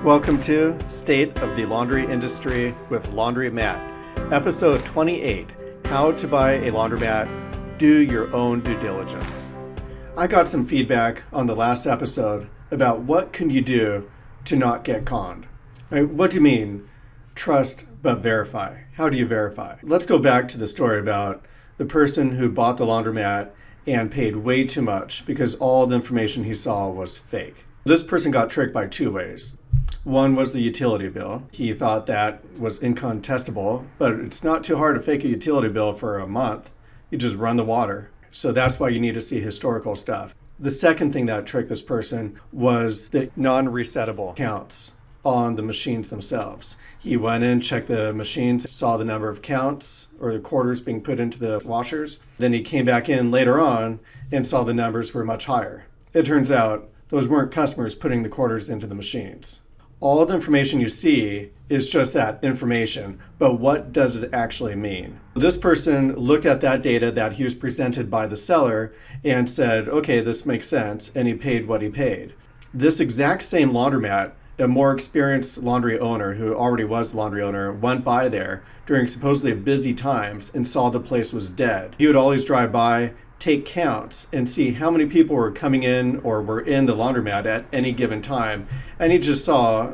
Welcome to State of the Laundry Industry with Laundromat, Episode 28, How to Buy a Laundromat, Do Your Own Due Diligence. I got some feedback on the last episode about what can you do to not get conned. Right? What do you mean, trust but verify? How do you verify? Let's go back to the story about the person who bought the laundromat and paid way too much because all the information he saw was fake. This person got tricked by two ways. One was the utility bill. He thought that was incontestable, but it's not too hard to fake a utility bill for a month. You just run the water. So that's why you need to see historical stuff. The second thing that tricked this person was the non-resettable counts on the machines themselves. He went in, checked the machines, saw the number of counts or the quarters being put into the washers. Then he came back in later on and saw the numbers were much higher. It turns out those weren't customers putting the quarters into the machines. All the information you see is just that information, but what does it actually mean? This person looked at that data that he was presented by the seller and said, okay, this makes sense, and he paid what he paid. This exact same laundromat, a more experienced laundry owner who already was a laundry owner, went by there during supposedly busy times and saw the place was dead. He would always drive by, take counts and see how many people were coming in or were in the laundromat at any given time. And he just saw,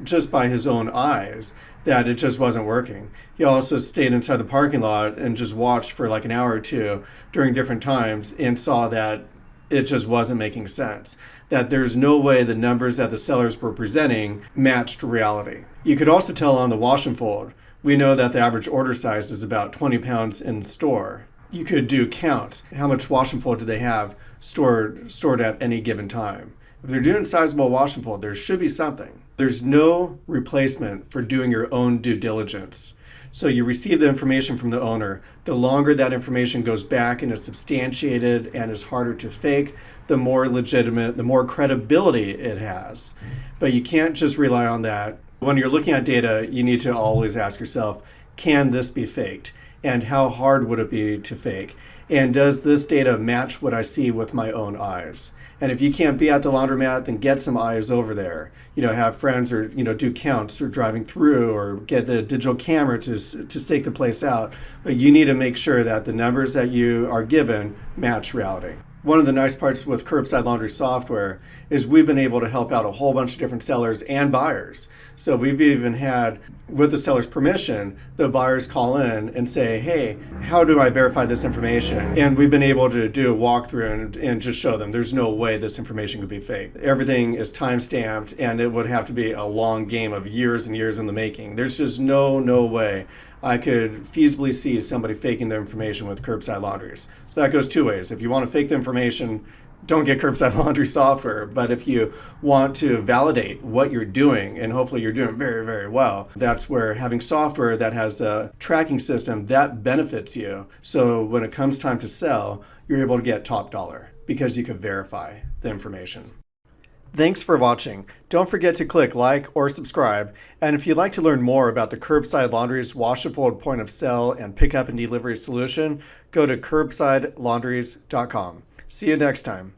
just by his own eyes, that it just wasn't working. He also stayed inside the parking lot and just watched for like an hour or two during different times and saw that it just wasn't making sense. That there's no way the numbers that the sellers were presenting matched reality. You could also tell on the wash and fold. We know that the average order size is about 20 pounds in the store. You could do counts. How much wash and fold do they have stored at any given time? If they're doing sizable wash and fold, there should be something. There's no replacement for doing your own due diligence. So you receive the information from the owner. The longer that information goes back and is substantiated and is harder to fake, the more legitimate, the more credibility it has. But you can't just rely on that. When you're looking at data, you need to always ask yourself, can this be faked? And how hard would it be to fake? And does this data match what I see with my own eyes? And if you can't be at the laundromat, then get some eyes over there. Have friends or, do counts or driving through or get a digital camera to stake the place out. But you need to make sure that the numbers that you are given match reality. One of the nice parts with curbside laundry software is we've been able to help out a whole bunch of different sellers and buyers. So we've even had, with the seller's permission, the buyers call in and say, hey, how do I verify this information? And we've been able to do a walkthrough and just show them there's no way this information could be fake. Everything is time-stamped, and it would have to be a long game of years and years in the making. There's just no way I could feasibly see somebody faking their information with curbside laundries. So that goes two ways. If you want to fake the information, don't get curbside laundry software. But if you want to validate what you're doing, and hopefully you're doing very, very well, that's where having software that has a tracking system that benefits you. So when it comes time to sell, you're able to get top dollar because you can verify the information. Thanks for watching. Don't forget to click like or subscribe. And if you'd like to learn more about the Curbside Laundries wash and fold point of sale and pickup and delivery solution, go to curbsidelaundries.com. See you next time.